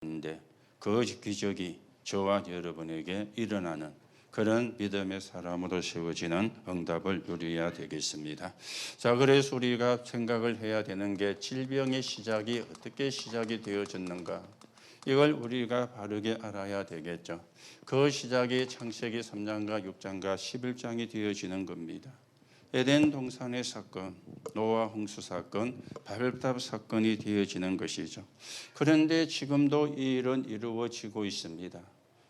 있는데 그 기적이 저와 여러분에게 일어나는 그런 믿음의 사람으로 세워지는 응답을 누려야 되겠습니다. 자, 그래서 우리가 생각을 해야 되는 게 질병의 시작이 어떻게 시작이 되어졌는가? 이걸 우리가 바르게 알아야 되겠죠. 그 시작이 창세기 3장과 6장과 11장이 되어지는 겁니다. 에덴 동산의 사건, 노아 홍수 사건, 바벨탑 사건이 되어지는 것이죠. 그런데 지금도 이 일은 이루어지고 있습니다.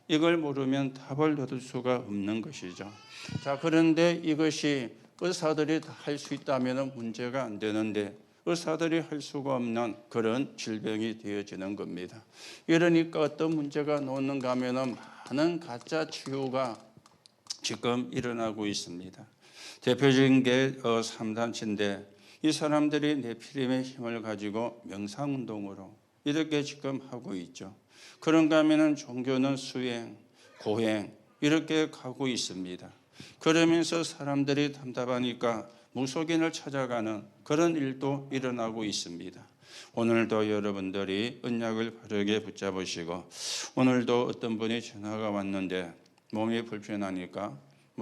이걸 모르면 답을 얻을 수가 없는 것이죠. 자, 그런데 이것이 의사들이 다 할 수 있다면 문제가 안 되는데 의사들이 할 수가 없는 그런 질병이 되어지는 겁니다. 이러니까 어떤 문제가 나오는가 하면 많은 가짜 치유가 지금 일어나고 있습니다. 대표적인 게 3단체인데 이 사람들이 네피림의 힘을 가지고 명상운동으로 이렇게 지금 하고 있죠. 그런가 하면 종교는 수행, 고행 이렇게 가고 있습니다. 그러면서 사람들이 답답하니까 무속인을 찾아가는 그런 일도 일어나고 있습니다. 오늘도 여러분들이 언약을 바르게 붙잡으시고 오늘도 어떤 분이 전화가 왔는데 몸이 불편하니까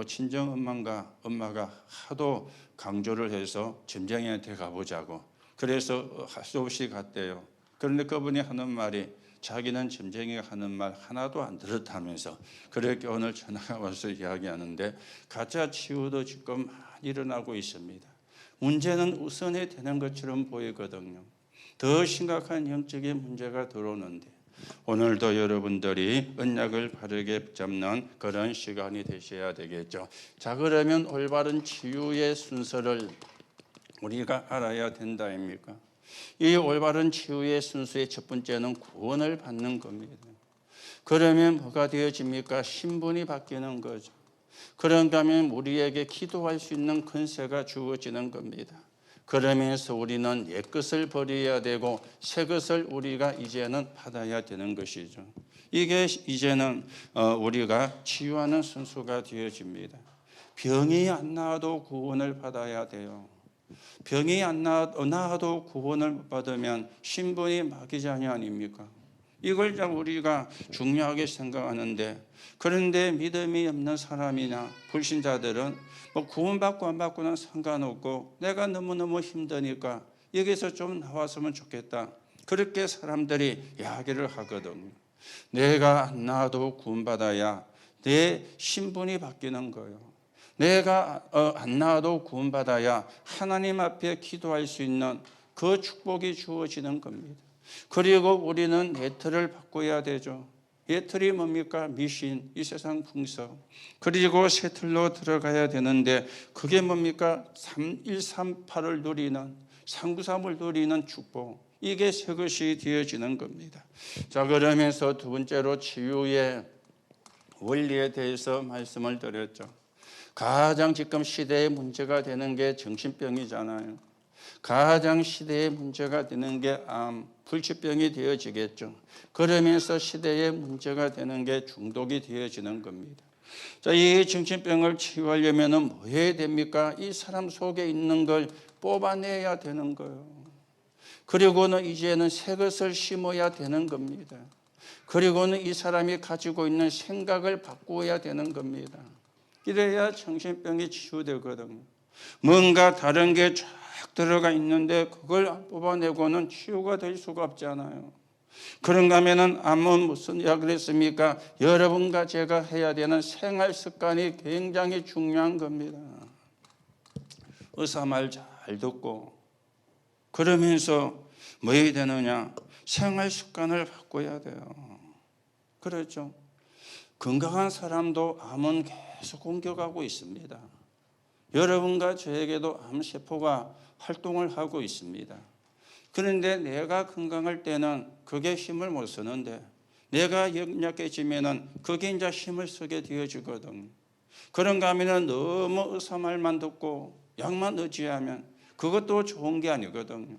친정 엄마가 하도 강조를 해서 점쟁이한테 가보자고 그래서 할 수 없이 갔대요. 그런데 그분이 하는 말이 자기는 점쟁이가 하는 말 하나도 안 들었다면서 그렇게 오늘 전화가 와서 이야기하는데 가짜 치유도 지금 많이 일어나고 있습니다. 문제는 우선이 되는 것처럼 보이거든요. 더 심각한 영적인 문제가 들어오는데 오늘도 여러분들이 언약을 바르게 붙잡는 그런 시간이 되셔야 되겠죠. 자, 그러면 올바른 치유의 순서를 우리가 알아야 된다 아닙니까? 이 올바른 치유의 순서의 첫 번째는 구원을 받는 겁니다. 그러면 뭐가 되어집니까? 신분이 바뀌는 거죠. 그런가 하면 우리에게 기도할 수 있는 권세가 주어지는 겁니다. 그러면서 우리는 옛 것을 버려야 되고 새 것을 우리가 이제는 받아야 되는 것이죠. 이게 이제는 우리가 치유하는 순서가 되어집니다. 병이 안 나아도 구원을 받아야 돼요. 병이 안 나아도 구원을 못 받으면 신분이 마귀자녀 아닙니까? 이걸 우리가 중요하게 생각하는데 그런데 믿음이 없는 사람이나 불신자들은 구원받고 안 받고는 상관없고 내가 너무너무 힘드니까 여기서 좀 나왔으면 좋겠다. 그렇게 사람들이 이야기를 하거든요. 내가 안 나와도 구원받아야 내 신분이 바뀌는 거예요. 내가 안 나와도 구원받아야 하나님 앞에 기도할 수 있는 그 축복이 주어지는 겁니다. 그리고 우리는 예틀을 바꿔야 되죠. 예틀이 뭡니까? 미신, 이 세상 풍서. 그리고 새 틀로 들어가야 되는데 그게 뭡니까? 3138을 누리는 393을 누리는 축복. 이게 새 것이 되어지는 겁니다. 자, 그러면서 두 번째로 치유의 원리에 대해서 말씀을 드렸죠. 가장 지금 시대의 문제가 되는 게 정신병이잖아요. 가장 시대의 문제가 되는 게 암, 불치병이 되어지겠죠. 그러면서 시대의 문제가 되는 게 중독이 되어지는 겁니다. 자, 이 정신병을 치유하려면 뭐 해야 됩니까? 이 사람 속에 있는 걸 뽑아내야 되는 거예요. 그리고는 이제는 새 것을 심어야 되는 겁니다. 그리고는 이 사람이 가지고 있는 생각을 바꾸어야 되는 겁니다. 이래야 정신병이 치유되거든요. 뭔가 다른 게 쫙 들어가 있는데 그걸 뽑아내고는 치유가 될 수가 없잖아요. 그런가 하면은 암은 무슨 약을 했습니까? 여러분과 제가 해야 되는 생활 습관이 굉장히 중요한 겁니다. 의사 말 잘 듣고 그러면서 뭐 해야 되느냐? 생활 습관을 바꿔야 돼요. 그렇죠? 건강한 사람도 암은 계속 공격하고 있습니다. 여러분과 저에게도 암세포가 활동을 하고 있습니다. 그런데 내가 건강할 때는 그게 힘을 못 쓰는데 내가 연약해지면은 그게 이제 힘을 쓰게 되어지거든요. 그런가 하면은 너무 의사 말만 듣고 약만 의지하면 그것도 좋은 게 아니거든요.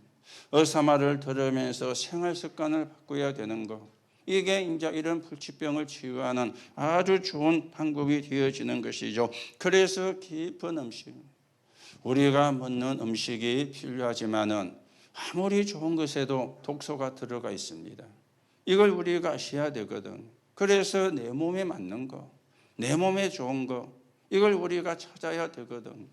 의사 말을 들으면서 생활 습관을 바꿔야 되는 거. 이게 이제 이런 불치병을 치유하는 아주 좋은 방법이 되어지는 것이죠. 그래서 깊은 음식, 우리가 먹는 음식이 필요하지만은 아무리 좋은 것에도 독소가 들어가 있습니다. 이걸 우리가 아셔야 되거든. 그래서 내 몸에 맞는 거, 내 몸에 좋은 거, 이걸 우리가 찾아야 되거든.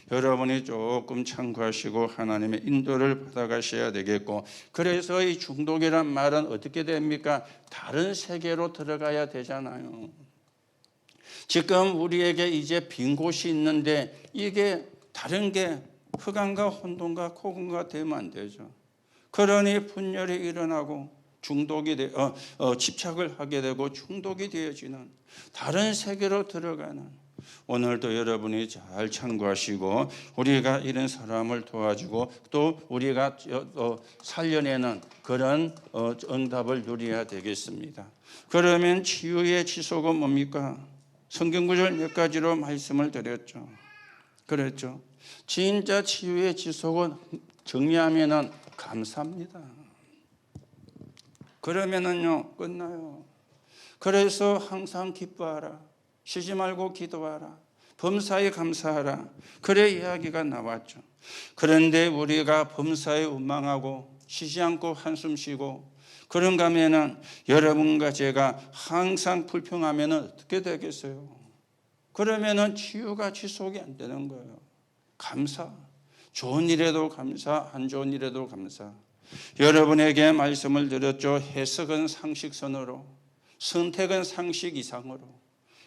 여러분이 조금 참고하시고 하나님의 인도를 받아가셔야 되겠고, 그래서 이 중독이란 말은 어떻게 됩니까? 다른 세계로 들어가야 되잖아요. 지금 우리에게 이제 빈 곳이 있는데 이게 다른 게 흑암과 혼돈과 코곤과 되면 안 되죠. 그러니 분열이 일어나고 중독이 집착을 하게 되고 중독이 되어지는 다른 세계로 들어가는, 오늘도 여러분이 잘 참고하시고 우리가 이런 사람을 도와주고 또 우리가 살려내는 그런 응답을 누려야 되겠습니다. 그러면 치유의 지속은 뭡니까? 성경구절 몇 가지로 말씀을 드렸죠. 그랬죠. 진짜 치유의 지속은 정리하면은 감사합니다. 그러면은요 끝나요. 그래서 항상 기뻐하라, 쉬지 말고 기도하라, 범사에 감사하라, 그래 이야기가 나왔죠. 그런데 우리가 범사에 원망하고 쉬지 않고 한숨 쉬고 그런가 하면은 여러분과 제가 항상 불평하면 어떻게 되겠어요? 그러면은 치유가 지속이 안 되는 거예요. 감사, 좋은 일에도 감사, 안 좋은 일에도 감사. 여러분에게 말씀을 드렸죠. 해석은 상식선으로, 선택은 상식 이상으로.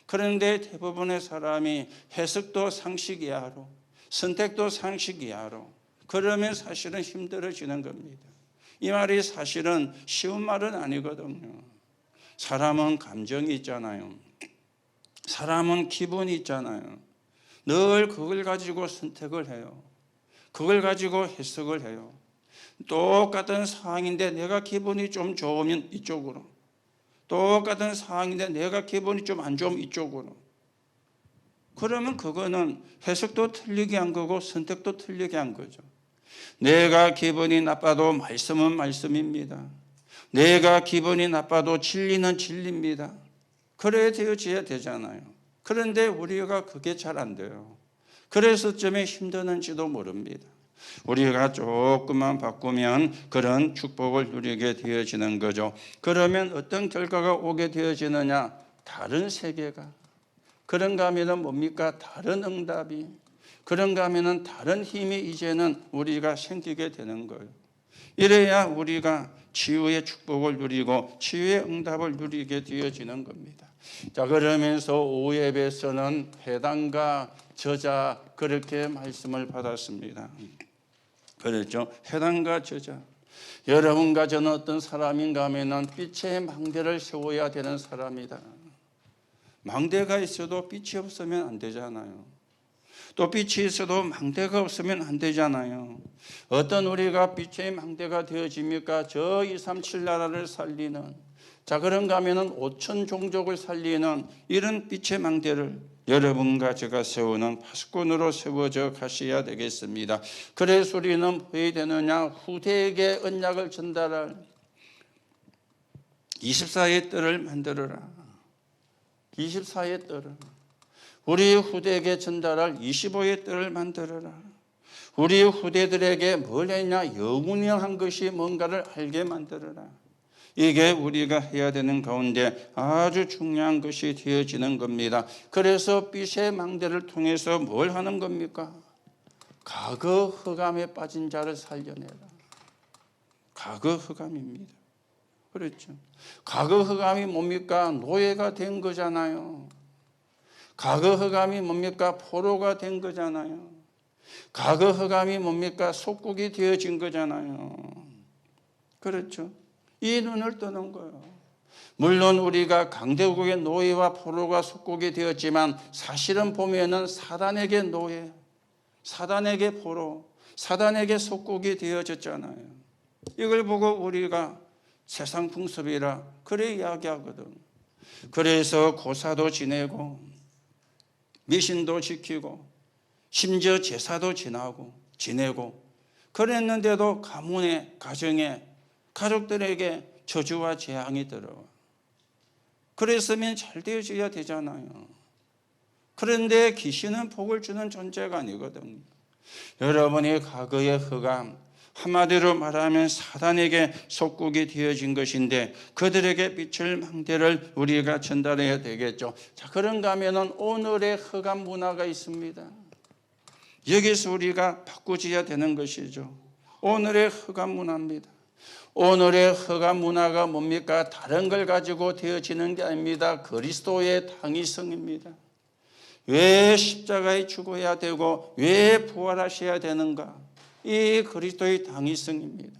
그런데 대부분의 사람이 해석도 상식 이하로, 선택도 상식 이하로. 그러면 사실은 힘들어지는 겁니다. 이 말이 사실은 쉬운 말은 아니거든요. 사람은 감정이 있잖아요. 사람은 기분이 있잖아요. 늘 그걸 가지고 선택을 해요. 그걸 가지고 해석을 해요. 똑같은 상황인데 내가 기분이 좀 좋으면 이쪽으로, 똑같은 상황인데 내가 기분이 좀 안 좋으면 이쪽으로. 그러면 그거는 해석도 틀리게 한 거고 선택도 틀리게 한 거죠. 내가 기분이 나빠도 말씀은 말씀입니다. 내가 기분이 나빠도 진리는 진리입니다. 그래야 되어져야 되잖아요. 그런데 우리가 그게 잘 안 돼요. 그래서 쯤에 힘드는지도 모릅니다. 우리가 조금만 바꾸면 그런 축복을 누리게 되어지는 거죠. 그러면 어떤 결과가 오게 되어지느냐? 다른 세계가. 그런가 하면 뭡니까? 다른 응답이. 그런가 하면 다른 힘이 이제는 우리가 생기게 되는 거예요. 이래야 우리가 치유의 축복을 누리고 치유의 응답을 누리게 되어지는 겁니다. 자, 그러면서 오예배에서는 해당과 저자 그렇게 말씀을 받았습니다. 그렇죠. 해당과 저자. 여러분과 저는 어떤 사람인가 하면은 빛의 망대를 세워야 되는 사람이다. 망대가 있어도 빛이 없으면 안 되잖아요. 또 빛이 있어도 망대가 없으면 안 되잖아요. 어떤 우리가 빛의 망대가 되어집니까? 저 237 나라를 살리는, 자 그런가 하면은 5천 종족을 살리는 이런 빛의 망대를 여러분과 제가 세우는 파수꾼으로 세워져 가셔야 되겠습니다. 그래서 우리는 왜 되느냐? 후대에게 언약을 전달할 24의 뜰을 만들어라. 24의 뜰을. 우리 후대에게 전달할 25의 뜰을 만들어라. 우리 후대들에게 뭘 했냐? 영원한 것이 뭔가를 알게 만들어라. 이게 우리가 해야 되는 가운데 아주 중요한 것이 되어지는 겁니다. 그래서 빛의 망대를 통해서 뭘 하는 겁니까? 과거 흑암에 빠진 자를 살려내라. 과거 흑암입니다. 그렇죠. 과거 흑암이 뭡니까? 노예가 된 거잖아요. 과거 흑암이 뭡니까? 포로가 된 거잖아요. 과거 흑암이 뭡니까? 속국이 되어진 거잖아요. 그렇죠. 이 눈을 뜨는 거예요. 물론 우리가 강대국의 노예와 포로가 속국이 되었지만 사실은 보면은 사단에게 노예, 사단에게 포로, 사단에게 속국이 되어졌잖아요. 이걸 보고 우리가 세상 풍습이라 그래 이야기하거든. 그래서 고사도 지내고 미신도 지키고 심지어 제사도 지내고 그랬는데도 가문에, 가정에, 가족들에게 저주와 재앙이 들어와. 그랬으면 잘 되어져야 되잖아요. 그런데 귀신은 복을 주는 존재가 아니거든요. 여러분이 과거의 흑암, 한마디로 말하면 사단에게 속국이 되어진 것인데 그들에게 빛을 망대를 우리가 전달해야 되겠죠. 자, 그런가 하면은 오늘의 흑암 문화가 있습니다. 여기서 우리가 바꾸어야 되는 것이죠. 오늘의 흑암 문화입니다. 오늘의 흑암 문화가 뭡니까? 다른 걸 가지고 되어지는 게 아닙니다. 그리스도의 당위성입니다. 왜 십자가에 죽어야 되고 왜 부활하셔야 되는가? 이 그리스도의 당위성입니다.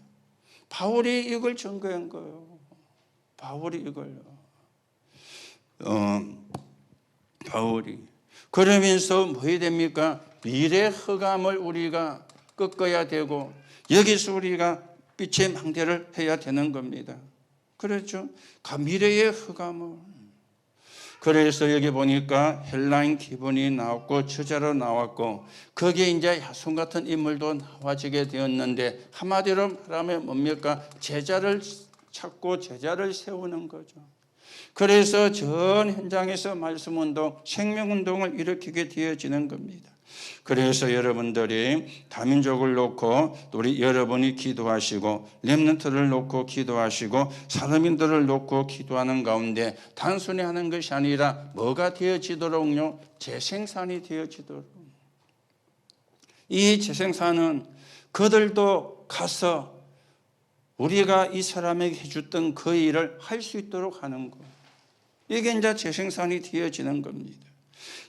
바울이 이걸 증거한 거예요. 바울이 이걸요. 바울이 그러면서 뭐 해야 됩니까? 미래 흑암을 우리가 꺾어야 되고 여기서 우리가 빛의 망대를 해야 되는 겁니다. 그렇죠? 미래의 흑암을. 그래서 여기 보니까 헬라인 기본이 나왔고 저자로 나왔고 거기에 이제 야손 같은 인물도 나와지게 되었는데 한마디로 말하면 뭡니까? 제자를 찾고 제자를 세우는 거죠. 그래서 전 현장에서 말씀운동, 생명운동을 일으키게 되어지는 겁니다. 그래서 여러분들이 다민족을 놓고 우리 여러분이 기도하시고 렘넌트를 놓고 기도하시고 사람인들을 놓고 기도하는 가운데 단순히 하는 것이 아니라 뭐가 되어지도록요? 재생산이 되어지도록. 이 재생산은 그들도 가서 우리가 이 사람에게 해줬던 그 일을 할 수 있도록 하는 것. 이게 이제 재생산이 되어지는 겁니다.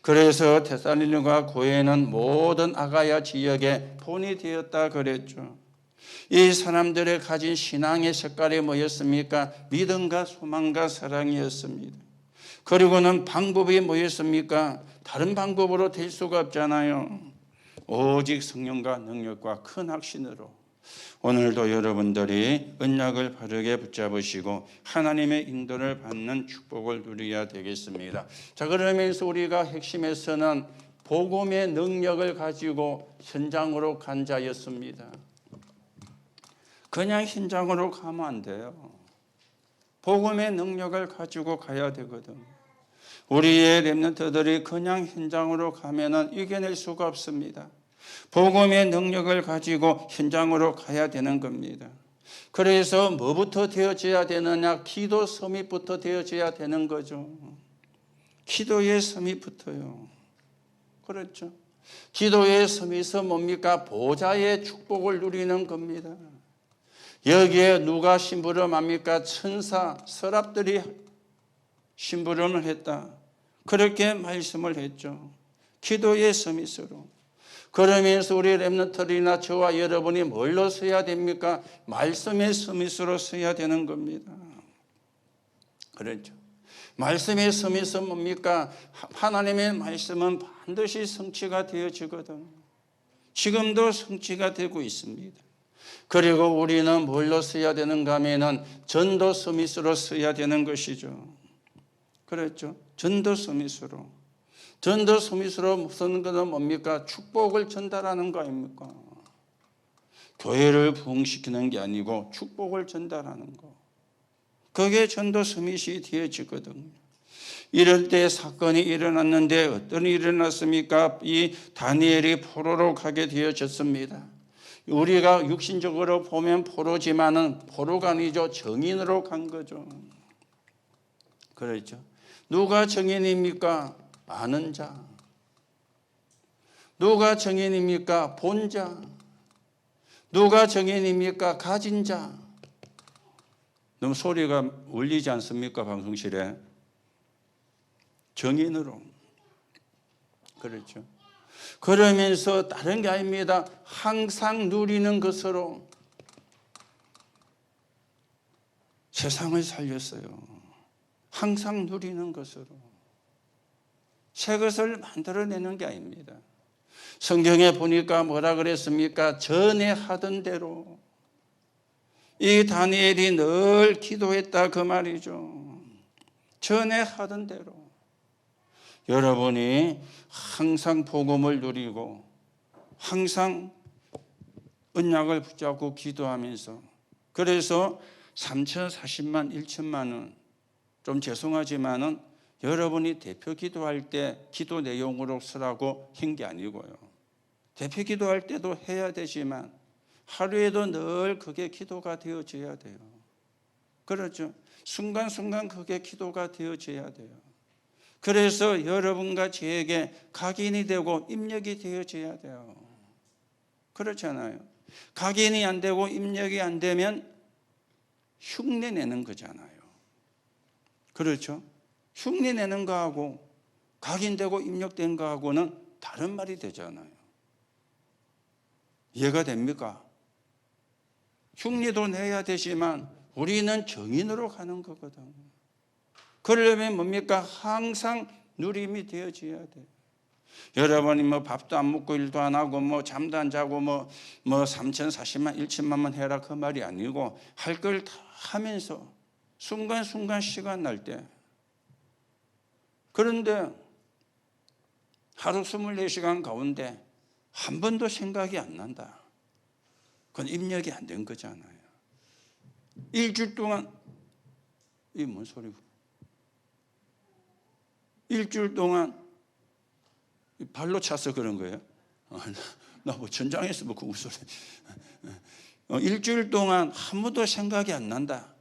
그래서 데살로니가 교회는 모든 아가야 지역에 본이 되었다 그랬죠. 이 사람들의 가진 신앙의 색깔이 뭐였습니까? 믿음과 소망과 사랑이었습니다. 그리고는 방법이 뭐였습니까? 다른 방법으로 될 수가 없잖아요. 오직 성령과 능력과 큰 확신으로. 오늘도 여러분들이 언약을 바르게 붙잡으시고 하나님의 인도를 받는 축복을 누려야 되겠습니다. 자, 그러면서 우리가 핵심에서는 복음의 능력을 가지고 현장으로 간 자였습니다. 그냥 현장으로 가면 안 돼요. 복음의 능력을 가지고 가야 되거든. 우리의 렘넌트들이 그냥 현장으로 가면은 이겨낼 수가 없습니다. 복음의 능력을 가지고 현장으로 가야 되는 겁니다. 그래서 뭐부터 되어져야 되느냐? 기도 서밋부터 되어져야 되는 거죠. 기도의 서밋부터요. 그렇죠. 기도의 서밋은 뭡니까? 보좌의 축복을 누리는 겁니다. 여기에 누가 심부름합니까? 천사, 서랍들이 심부름을 했다. 그렇게 말씀을 했죠. 기도의 서밋으로. 그러면서 우리 렘넌트들이나 저와 여러분이 뭘로 서야 됩니까? 말씀의 서밋으로 서야 되는 겁니다. 그렇죠. 말씀의 서밋은 뭡니까? 하나님의 말씀은 반드시 성취가 되어지거든. 지금도 성취가 되고 있습니다. 그리고 우리는 뭘로 서야 되는가 하면은 전도 서밋으로 서야 되는 것이죠. 그렇죠. 전도 서밋으로. 전도 서밋으로 서는 것은 뭡니까? 축복을 전달하는 거 아닙니까? 교회를 부흥시키는 게 아니고 축복을 전달하는 거. 그게 전도 서밋이 되어지거든요. 이럴 때 사건이 일어났는데 어떤 일이 일어났습니까? 이 다니엘이 포로로 가게 되어졌습니다. 우리가 육신적으로 보면 포로지만은 포로가 아니죠. 정인으로 간 거죠. 그렇죠. 누가 정인입니까? 아는 자. 누가 정인입니까? 본 자. 누가 정인입니까? 가진 자. 너무 소리가 울리지 않습니까? 방송실에. 정인으로. 그렇죠. 그러면서 다른 게 아닙니다. 항상 누리는 것으로 세상을 살렸어요. 항상 누리는 것으로. 새 것을 만들어내는 게 아닙니다. 성경에 보니까 뭐라 그랬습니까? 전에 하던 대로. 이 다니엘이 늘 기도했다 그 말이죠. 전에 하던 대로. 여러분이 항상 복음을 누리고 항상 언약을 붙잡고 기도하면서 그래서 3,040만 1천만 원 좀 죄송하지만은 여러분이 대표 기도할 때 기도 내용으로 쓰라고 한 게 아니고요. 대표 기도할 때도 해야 되지만 하루에도 늘 그게 기도가 되어져야 돼요. 그렇죠? 순간순간 그게 기도가 되어져야 돼요. 그래서 여러분과 저에게 각인이 되고 입력이 되어져야 돼요. 그렇잖아요. 각인이 안 되고 입력이 안 되면 흉내 내는 거잖아요. 그렇죠? 흉내 내는 거하고 각인되고 입력된 거하고는 다른 말이 되잖아요. 이해가 됩니까? 흉내도 내야 되지만 우리는 정인으로 가는 거거든. 그러려면 뭡니까? 항상 누림이 되어져야 돼요. 여러분이 뭐 밥도 안 먹고 일도 안 하고 뭐 잠도 안 자고 뭐 3,040만 1천만만 해라 그 말이 아니고 할 걸 다 하면서 순간순간 시간 날 때, 그런데 하루 24시간 가운데 한 번도 생각이 안 난다. 그건 입력이 안 된 거잖아요. 일주일 동안 이게 뭔 소리고? 일주일 동안 발로 차서 그런 거예요? 나 뭐 전장에서 뭐 그 소리. 일주일 동안 한 번도 생각이 안 난다.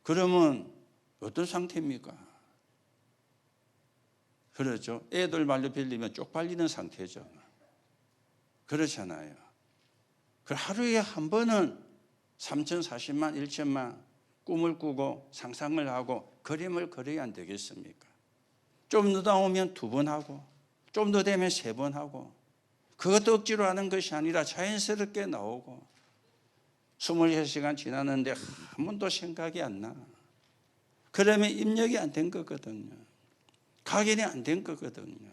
그러면 어떤 상태입니까? 그렇죠. 애들 말로 빌리면 쪽팔리는 상태죠. 그렇잖아요. 그 하루에 한 번은 3,040만 1천만 꿈을 꾸고 상상을 하고 그림을 그려야 안 되겠습니까? 좀 늦다 오면 2번 하고 좀 더 되면 3번 하고, 그것도 억지로 하는 것이 아니라 자연스럽게 나오고 23시간 지났는데 한 번도 생각이 안 나. 그러면 입력이 안 된 거거든요. 각인이 안 된 거거든요.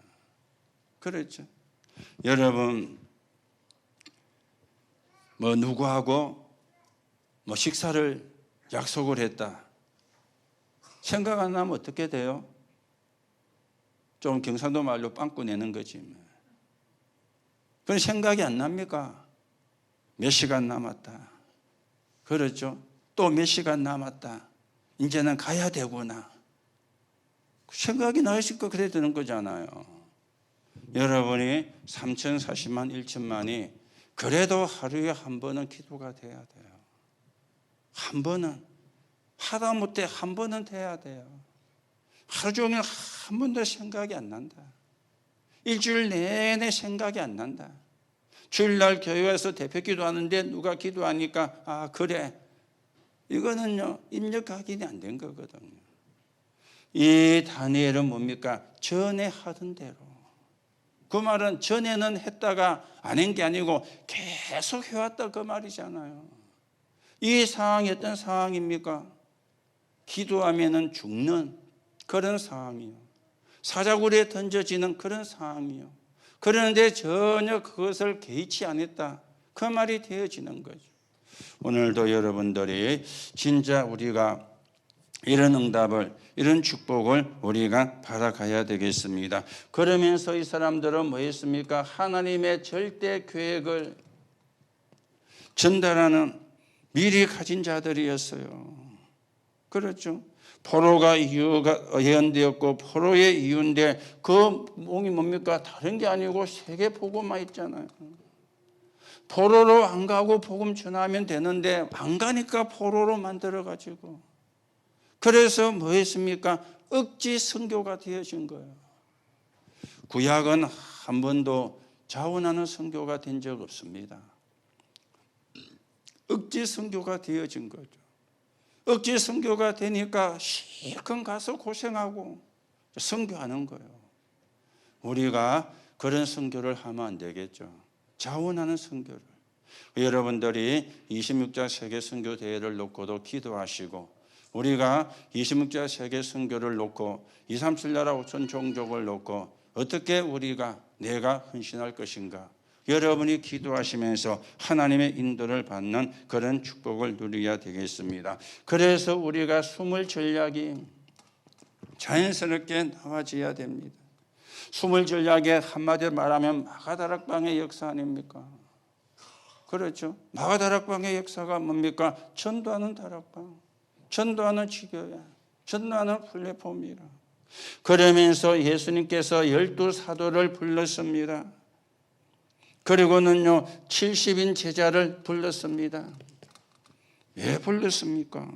그렇죠? 여러분, 뭐 누구하고 뭐 식사를 약속을 했다. 생각 안 나면 어떻게 돼요? 좀 경상도 말로 빵꾸 내는 거지. 그건 생각이 안 납니까? 몇 시간 남았다. 그렇죠? 또 몇 시간 남았다. 이제는 가야 되구나. 생각이 나시니까 그래야 되는 거잖아요. 여러분이 3,040만 1천만이 그래도 하루에 한 번은 기도가 돼야 돼요. 한 번은, 하다못해 한 번은 돼야 돼요. 하루 종일 한 번도 생각이 안 난다. 일주일 내내 생각이 안 난다. 주일날 교회에서 대표 기도하는데 누가 기도하니까 아 그래, 이거는요 입력 각인이 안 된 거거든요. 이 다니엘은 뭡니까? 전에 하던 대로. 그 말은 전에는 했다가 안 한 게 아니고 계속 해왔다 그 말이잖아요. 이 상황이 어떤 상황입니까? 기도하면은 죽는 그런 상황이요. 사자굴에 던져지는 그런 상황이요. 그런데 전혀 그것을 개의치 않았다. 그 말이 되어지는 거죠. 오늘도 여러분들이 진짜 우리가 이런 응답을, 이런 축복을 우리가 받아가야 되겠습니다. 그러면서 이 사람들은 뭐 했습니까? 하나님의 절대 계획을 전달하는 미리 가진 자들이었어요. 그렇죠? 포로가 예언되었고 포로의 이유인데 그 몽이 뭡니까? 다른 게 아니고 세계 복음만 있잖아요. 포로로 안 가고 복음 전하면 되는데 안 가니까 포로로 만들어가지고, 그래서 뭐 했습니까? 억지 선교가 되어진 거예요. 구약은 한 번도 자원하는 선교가 된 적 없습니다. 억지 선교가 되어진 거죠. 억지 선교가 되니까 실컷 가서 고생하고 선교하는 거예요. 우리가 그런 선교를 하면 안 되겠죠. 자원하는 선교를. 여러분들이 26자 세계 선교 대회를 놓고도 기도하시고, 우리가 26자 세계 선교를 놓고 237나라 5천 종족을 놓고 어떻게 우리가 내가 헌신할 것인가, 여러분이 기도하시면서 하나님의 인도를 받는 그런 축복을 누려야 되겠습니다. 그래서 우리가 숨을 전략이 자연스럽게 나와져야 됩니다. 숨을 전략에 한마디로 말하면 마가다락방의 역사 아닙니까? 그렇죠? 마가다락방의 역사가 뭡니까? 전도하는 다락방, 전도하는 지교야, 전도하는 플랫폼이라. 그러면서 예수님께서 12 사도를 불렀습니다. 그리고는요 70인 제자를 불렀습니다. 왜 불렀습니까?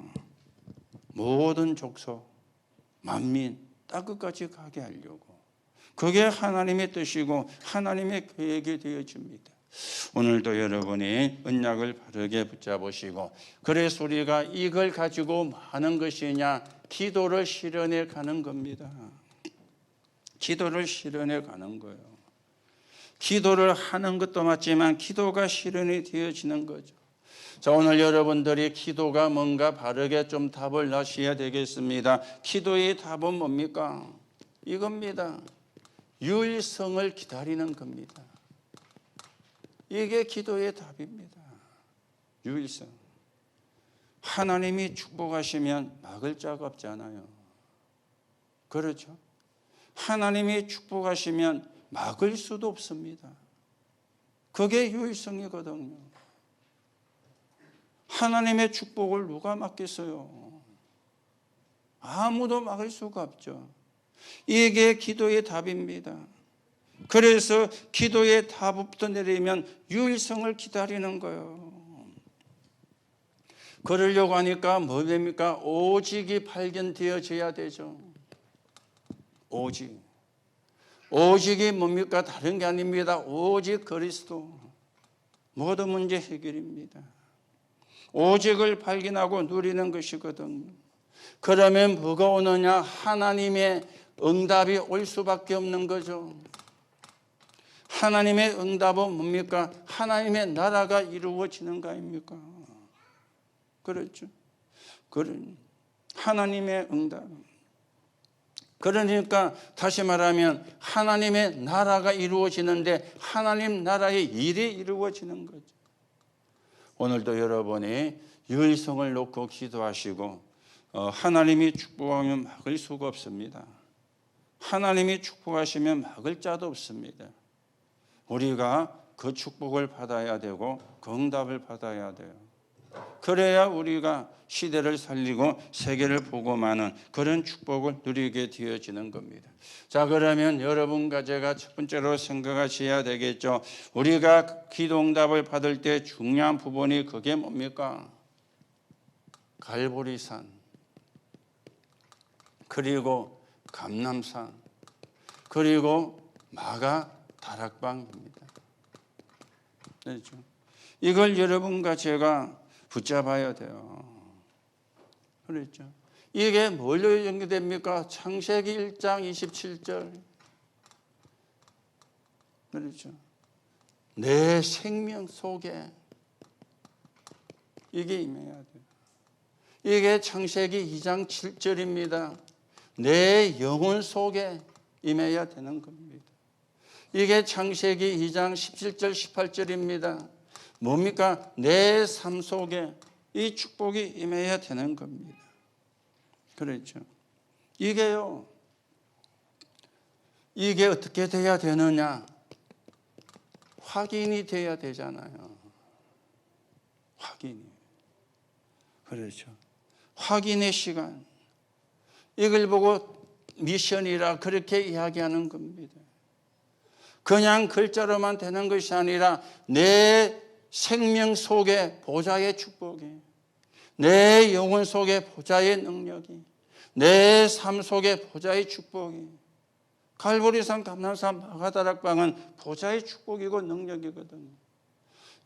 모든 족속, 만민, 땅끝까지 가게 하려고. 그게 하나님의 뜻이고 하나님의 계획이 되어집니다. 오늘도 여러분이 언약을 바르게 붙잡으시고, 그래서 우리가 이걸 가지고 많은 것이냐, 기도를 실현해 가는 겁니다. 기도를 실현해 가는 거예요. 기도를 하는 것도 맞지만 기도가 실현이 되어지는 거죠. 자, 오늘 여러분들이 기도가 뭔가 바르게 좀 답을 하셔야 되겠습니다. 기도의 답은 뭡니까? 이겁니다. 유일성을 기다리는 겁니다. 이게 기도의 답입니다. 유일성. 하나님이 축복하시면 막을 자가 없잖아요. 그렇죠? 하나님이 축복하시면 막을 수도 없습니다. 그게 유일성이거든요. 하나님의 축복을 누가 막겠어요? 아무도 막을 수가 없죠. 이게 기도의 답입니다. 그래서 기도의 답부터 내리면 유일성을 기다리는 거예요. 그러려고 하니까 뭐 됩니까? 오직이 발견되어져야 되죠. 오직. 오직이 뭡니까? 다른 게 아닙니다. 오직 그리스도. 모든 문제 해결입니다. 오직을 발견하고 누리는 것이거든요. 그러면 뭐가 오느냐? 하나님의 응답이 올 수밖에 없는 거죠. 하나님의 응답은 뭡니까? 하나님의 나라가 이루어지는 거 아닙니까? 그렇죠. 하나님의 응답. 그러니까 다시 말하면 하나님의 나라가 이루어지는데 하나님 나라의 일이 이루어지는 거죠. 오늘도 여러분이 유일성을 놓고 기도하시고 하나님이 축복하면 막을 수가 없습니다. 하나님이 축복하시면 막을 자도 없습니다. 우리가 그 축복을 받아야 되고 그 응답을 받아야 돼요. 그래야 우리가 시대를 살리고 세계를 복음하는 그런 축복을 누리게 되어지는 겁니다. 자, 그러면 여러분과 제가 첫 번째로 생각하셔야 되겠죠. 우리가 기도 응답을 받을 때 중요한 부분이 그게 뭡니까? 갈보리산, 그리고 감람산, 그리고 마가 다락방입니다. 그렇죠? 이걸 여러분과 제가 붙잡아야 돼요. 그렇죠? 이게 뭘로 연결됩니까? 창세기 1장 27절. 그렇죠? 내 생명 속에 이게 임해야 돼요. 이게 창세기 2장 7절입니다. 내 영혼 속에 임해야 되는 겁니다. 이게 창세기 2장 17절 18절입니다. 뭡니까? 내 삶 속에 이 축복이 임해야 되는 겁니다. 그렇죠? 이게요. 이게 어떻게 돼야 되느냐? 확인이 돼야 되잖아요. 확인이. 그렇죠? 확인의 시간. 이걸 보고 미션이라 그렇게 이야기하는 겁니다. 그냥 글자로만 되는 것이 아니라 내 생명 속에 보좌의 축복이, 내 영혼 속에 보좌의 능력이, 내 삶 속에 보좌의 축복이, 갈보리산, 감람산, 마가다락방은 보좌의 축복이고 능력이거든요.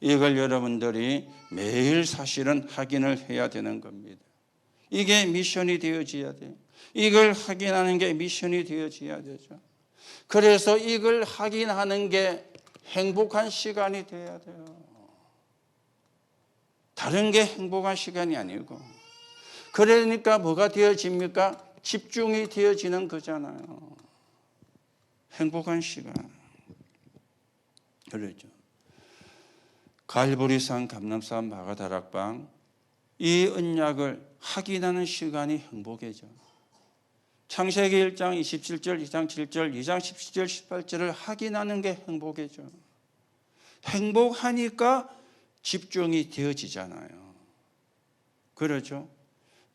이걸 여러분들이 매일 사실은 확인을 해야 되는 겁니다. 이게 미션이 되어져야 돼요. 이걸 확인하는 게 미션이 되어져야 되죠. 그래서 이걸 확인하는 게 행복한 시간이 돼야 돼요. 다른 게 행복한 시간이 아니고. 그러니까 뭐가 되어집니까? 집중이 되어지는 거잖아요. 행복한 시간. 그렇죠. 갈보리산, 감람산, 마가다락방, 이 언약을 확인하는 시간이 행복이죠. 창세기 1장 27절, 2장 7절, 2장 17절, 18절을 확인하는 게 행복이죠. 행복하니까 집중이 되어지잖아요. 그렇죠?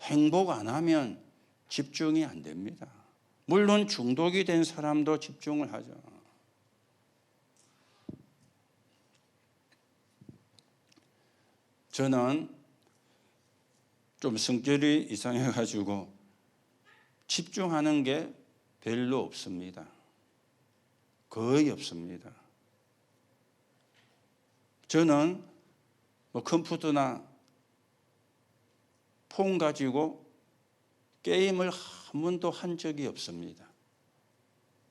행복 안 하면 집중이 안 됩니다. 물론 중독이 된 사람도 집중을 하죠. 저는 좀 성격이 이상해가지고 집중하는 게 별로 없습니다. 거의 없습니다. 저는 뭐 컴퓨터나 폰 가지고 게임을 한 번도 한 적이 없습니다.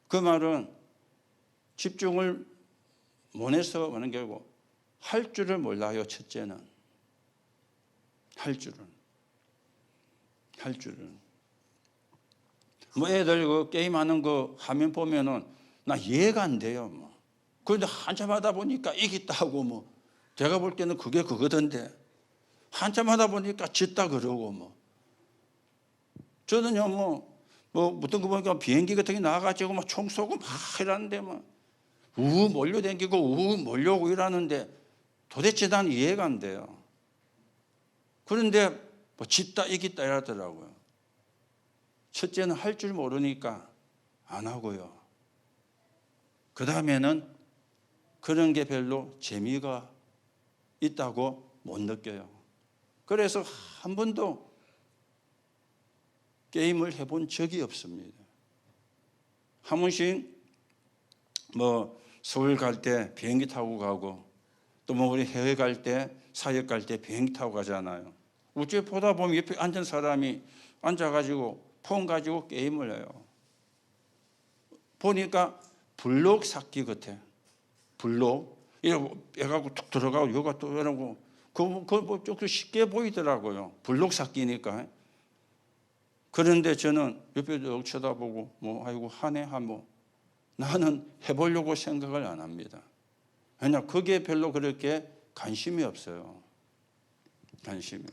그 말은 집중을 못해서 하는 게 아니고 할 줄을 몰라요. 첫째는 할 줄은 뭐 애들 그 게임하는 거 화면 보면은 나 이해가 안 돼요. 뭐. 그런데 한참 하다 보니까 이겼다 하고 뭐 제가 볼 때는 그게 그거던데 한참 하다 보니까 졌다 그러고 뭐 저는요 뭐 어떤 거 보니까 비행기 같은 게 나와가지고 막 총 쏘고 막 이러는데 막 우우 몰려댕기고 우우 몰려오고 이러는데 도대체 난 이해가 안 돼요. 그런데 뭐 짓다 이겼다 이러더라고요. 첫째는 할 줄 모르니까 안 하고요. 그 다음에는 그런 게 별로 재미가 있다고 못 느껴요. 그래서 한 번도 게임을 해본 적이 없습니다. 한 번씩 뭐 서울 갈 때 비행기 타고 가고 또 뭐 우리 해외 갈 때 사역 갈 때 비행기 타고 가잖아요. 우째 보다 보면 옆에 앉은 사람이 앉아가지고 폰 가지고 게임을 해요. 보니까 블록 쌓기 같아. 블록 이러고 빼가고 툭 들어가고 요가 또 이러고 그거 조금 쉽게 보이더라고요. 블록 쌓기니까. 그런데 저는 옆에 쭉 쳐다보고 뭐 아이고 하네 하고 나는 해보려고 생각을 안 합니다. 왜냐 그게 별로 그렇게 관심이 없어요. 관심이.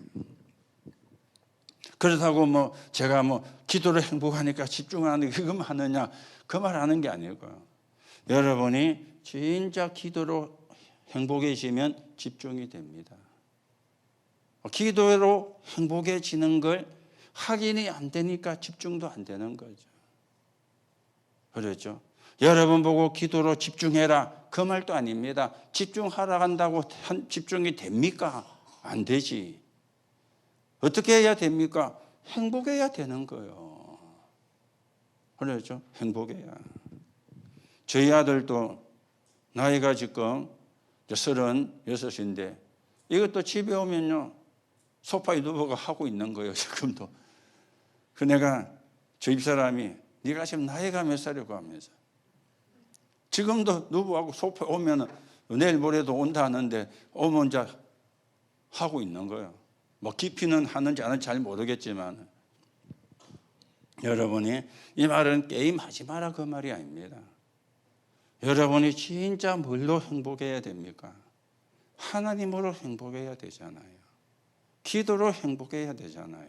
그렇다고 뭐 제가 뭐 기도를 행복하니까 집중하는 게 그것만 하느냐 그 말 하는 게 아니고요. 여러분이 진짜 기도로 행복해지면 집중이 됩니다. 기도로 행복해지는 걸 확인이 안 되니까 집중도 안 되는 거죠. 그렇죠? 여러분 보고 기도로 집중해라 그 말도 아닙니다. 집중하라 한다고 집중이 됩니까? 안 되지. 어떻게 해야 됩니까? 행복해야 되는 거예요. 그렇죠? 행복해야. 저희 아들도 나이가 지금 36인데 이것도 집에 오면요 소파에 누워가 하고 있는 거예요. 지금도. 그 내가 저 집사람이 네가 지금 나이가 몇 살이고 하면서 지금도 누구하고 소파에 오면 내일 모레도 온다 하는데 오면 이제 하고 있는 거예요. 뭐 깊이는 하는지 안 하는지 잘 모르겠지만 여러분이 이 말은 게임하지 마라 그 말이 아닙니다. 여러분이 진짜 뭘로 행복해야 됩니까? 하나님으로 행복해야 되잖아요. 기도로 행복해야 되잖아요.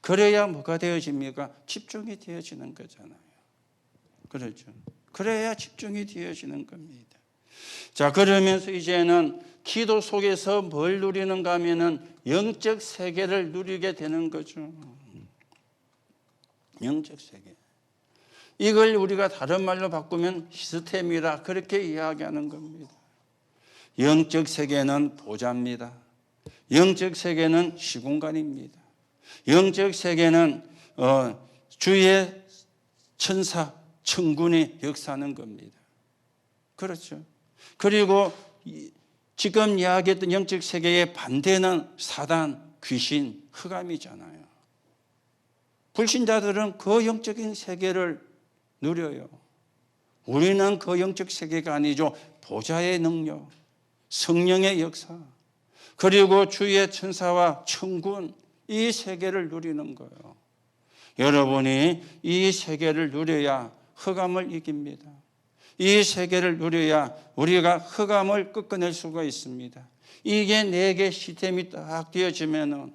그래야 뭐가 되어집니까? 집중이 되어지는 거잖아요. 그렇죠. 그래야 집중이 되어지는 겁니다. 자, 그러면서 이제는 기도 속에서 뭘 누리는가 하면은 영적 세계를 누리게 되는 거죠. 영적 세계. 이걸 우리가 다른 말로 바꾸면 시스템이라 그렇게 이야기하는 겁니다. 영적 세계는 보좌입니다. 영적 세계는 시공간입니다. 영적 세계는 주의 천사, 천군이 역사하는 겁니다. 그렇죠. 그리고 지금 이야기했던 영적 세계의 반대는 사단, 귀신, 흑암이잖아요. 불신자들은 그 영적인 세계를 누려요. 우리는 그 영적 세계가 아니죠. 보좌의 능력, 성령의 역사, 그리고 주의 천사와 천군, 이 세계를 누리는 거예요. 여러분이 이 세계를 누려야 흑암을 이깁니다. 이 세계를 누려야 우리가 흑암을 꺾어낼 수가 있습니다. 이게 네 개 시스템이 딱 되어지면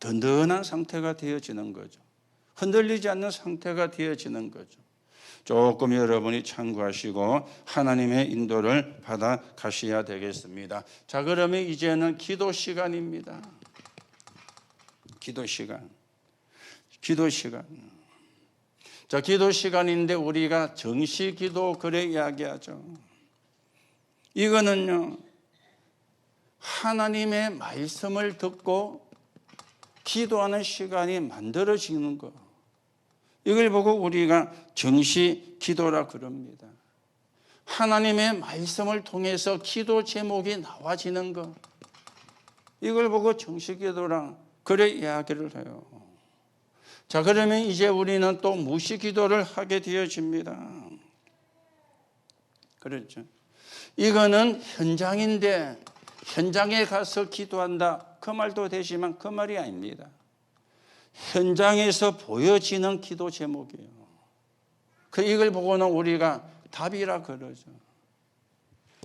든든한 상태가 되어지는 거죠. 흔들리지 않는 상태가 되어지는 거죠. 조금 여러분이 참고하시고 하나님의 인도를 받아 가셔야 되겠습니다. 자, 그러면 이제는 기도 시간입니다. 기도 시간. 자, 기도 시간인데 우리가 정시 기도 그래 이야기하죠. 이거는요, 하나님의 말씀을 듣고 기도하는 시간이 만들어지는 거. 이걸 보고 우리가 정시 기도라 그럽니다. 하나님의 말씀을 통해서 기도 제목이 나와지는 것. 이걸 보고 정시 기도라 그래 이야기를 해요. 자, 그러면 이제 우리는 또 무시 기도를 하게 되어집니다. 그렇죠. 이거는 현장인데 현장에 가서 기도한다. 그 말도 되지만 그 말이 아닙니다. 현장에서 보여지는 기도 제목이에요. 이걸 보고는 우리가 답이라 그러죠.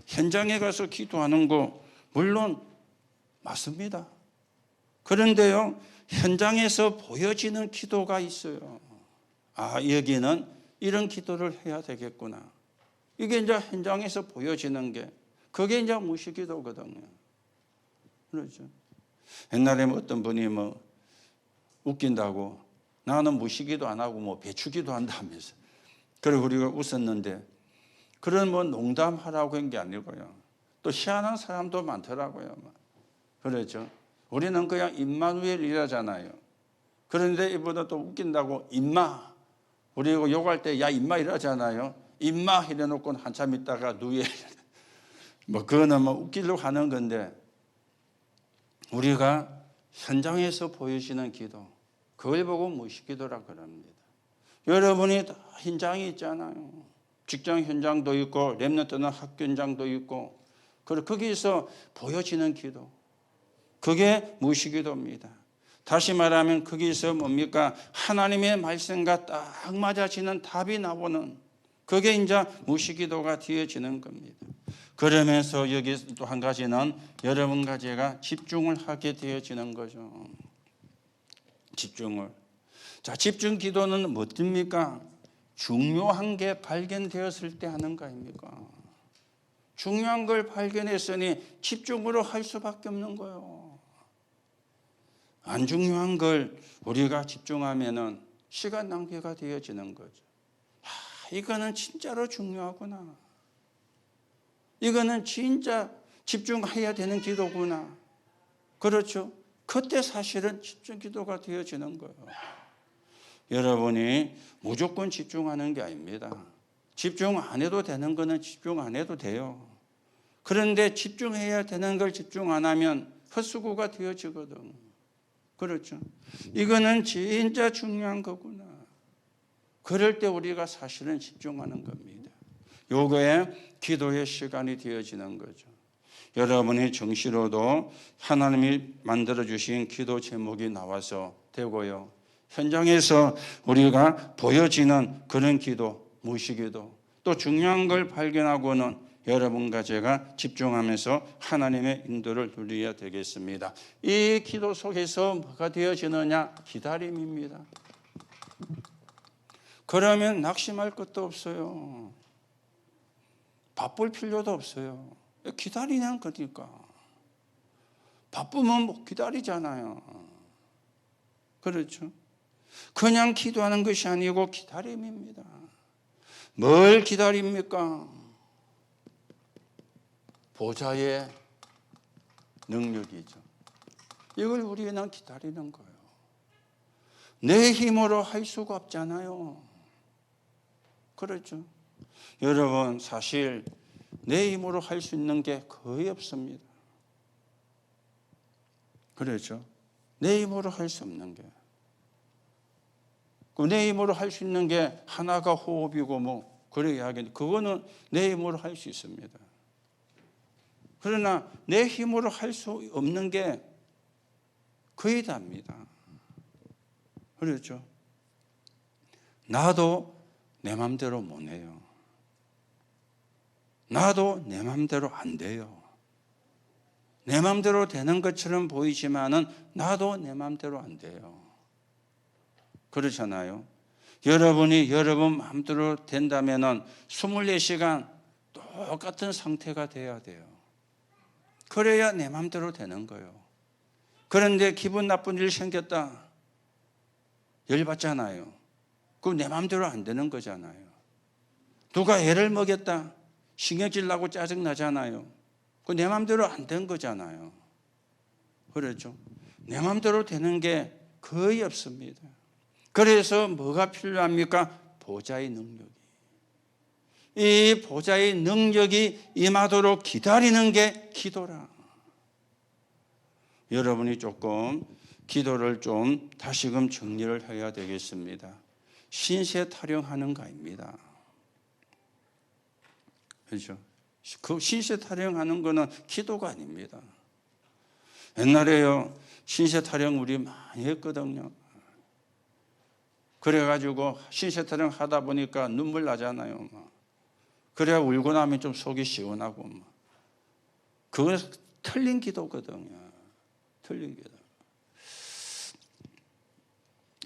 현장에 가서 기도하는 거 물론 맞습니다. 그런데요, 현장에서 보여지는 기도가 있어요. 아, 여기는 이런 기도를 해야 되겠구나. 이게 이제 현장에서 보여지는 게 그게 이제 무시기도거든요. 그렇죠. 옛날에 어떤 분이 웃긴다고 나는 무시기도 안 하고 배추기도 한다면서. 그리고 우리가 웃었는데 그런 농담하라고 한 게 아니고요. 또 희한한 사람도 많더라고요. 그렇죠. 우리는 그냥 임마누엘이라잖아요. 그런데 이보다 또 웃긴다고 임마. 우리가 욕할 때 야 임마 이러잖아요. 임마 이래놓고 한참 있다가 누엘. 그거는 웃기려고 하는 건데 우리가 현장에서 보여지는 기도, 그걸 보고 무시기도라 그럽니다. 여러분이 다 현장이 있잖아요. 직장 현장도 있고 렘넌트는 학교 현장도 있고 거기서 보여지는 기도, 그게 무시기도입니다. 다시 말하면 거기서 뭡니까? 하나님의 말씀과 딱 맞아지는 답이 나오는 그게 이제 무시기도가 되어지는 겁니다. 그러면서 여기 또 한 가지는 여러분과 제가 집중을 하게 되어지는 거죠. 집중을. 자, 집중 기도는 뭡니까? 중요한 게 발견되었을 때 하는 거 아닙니까? 중요한 걸 발견했으니 집중으로 할 수밖에 없는 거예요. 안 중요한 걸 우리가 집중하면은 시간 낭비가 되어지는 거죠. 이거는 진짜로 중요하구나. 이거는 진짜 집중해야 되는 기도구나. 그렇죠? 그때 사실은 집중 기도가 되어지는 거예요. 여러분이 무조건 집중하는 게 아닙니다. 집중 안 해도 되는 거는 집중 안 해도 돼요. 그런데 집중해야 되는 걸 집중 안 하면 헛수고가 되어지거든. 그렇죠? 이거는 진짜 중요한 거구나. 그럴 때 우리가 사실은 집중하는 겁니다. 요거에 기도의 시간이 되어지는 거죠. 여러분의 정시로도 하나님이 만들어주신 기도 제목이 나와서 되고요. 현장에서 우리가 보여지는 그런 기도, 무시기도, 또 중요한 걸 발견하고는 여러분과 제가 집중하면서 하나님의 인도를 누려야 되겠습니다. 이 기도 속에서 뭐가 되어지느냐? 기다림입니다. 그러면 낙심할 것도 없어요. 바쁠 필요도 없어요. 기다리는 거니까. 바쁘면 못 기다리잖아요. 그렇죠? 그냥 기도하는 것이 아니고 기다림입니다. 뭘 기다립니까? 보좌의 능력이죠. 이걸 우리는 기다리는 거예요. 내 힘으로 할 수가 없잖아요. 그렇죠? 여러분, 사실 내 힘으로 할 수 있는 게 거의 없습니다. 그렇죠? 내 힘으로 할 수 없는 게. 내 힘으로 할 수 있는 게 하나가 호흡이고 그래 이야기인데 그거는 내 힘으로 할 수 있습니다. 그러나 내 힘으로 할 수 없는 게 거의 답니다. 그렇죠? 나도 내 맘대로 못 해요. 나도 내 맘대로 안 돼요. 내 맘대로 되는 것처럼 보이지만은 나도 내 맘대로 안 돼요. 그렇잖아요. 여러분이 여러분 마음대로 된다면은 24시간 똑같은 상태가 돼야 돼요. 그래야 내 마음대로 되는 거예요. 그런데 기분 나쁜 일 생겼다. 열받잖아요. 그럼 내 마음대로 안 되는 거잖아요. 누가 애를 먹였다. 신경질 나고 짜증 나잖아요. 그 내 마음대로 안 된 거잖아요. 그렇죠? 내 마음대로 되는 게 거의 없습니다. 그래서 뭐가 필요합니까? 보좌의 능력이. 이 보좌의 능력이 임하도록 기다리는 게 기도라. 여러분이 조금 기도를 좀 다시금 정리를 해야 되겠습니다. 신세 타령하는 거 아닙니다. 그렇죠? 그 신세 타령하는 거는 기도가 아닙니다. 옛날에요, 신세 타령 우리 많이 했거든요. 그래가지고 신세 타령 하다 보니까 눈물 나잖아요. 그래야 울고 나면 좀 속이 시원하고. 그건 틀린 기도거든요. 틀린 기도.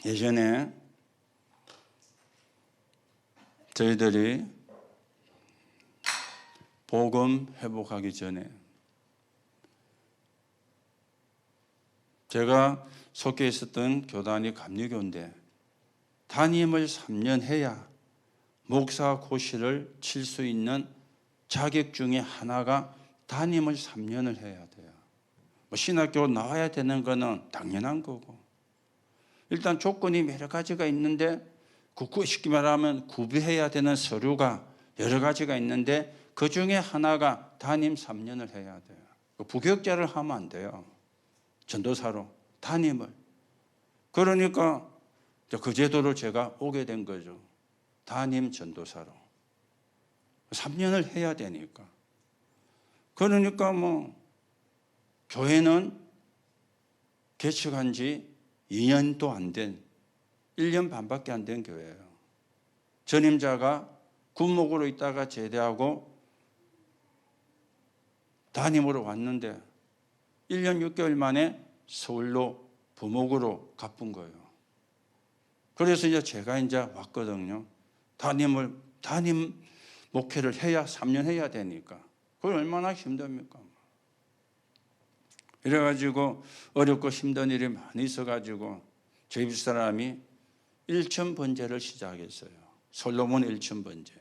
예전에 저희들이 복음 회복하기 전에 제가 속해 있었던 교단이 감리교인데 담임을 3년 해야 목사 고시를 칠 수 있는 자격 중에 하나가 담임을 3년을 해야 돼요. 신학교 나와야 되는 거는 당연한 거고, 일단 조건이 여러 가지가 있는데 쉽게 말하면 구비해야 되는 서류가 여러 가지가 있는데 그 중에 하나가 담임 3년을 해야 돼요. 부교육자를 하면 안 돼요. 전도사로 담임을. 그러니까 그 제도로 제가 오게 된 거죠. 담임 전도사로 3년을 해야 되니까. 그러니까 교회는 개척한 지 2년도 안 된 1년 반밖에 안 된 교회예요. 전임자가 군목으로 있다가 제대하고 담임으로 왔는데 1년 6개월 만에 서울로 부목으로 갚은 거예요. 그래서 이제 제가 이제 왔거든요. 담임 목회를 해야 3년 해야 되니까. 그건 얼마나 힘듭니까? 이래가지고 어렵고 힘든 일이 많이 있어가지고 저희 집사람이 일천번제를 시작했어요. 솔로몬 일천번제.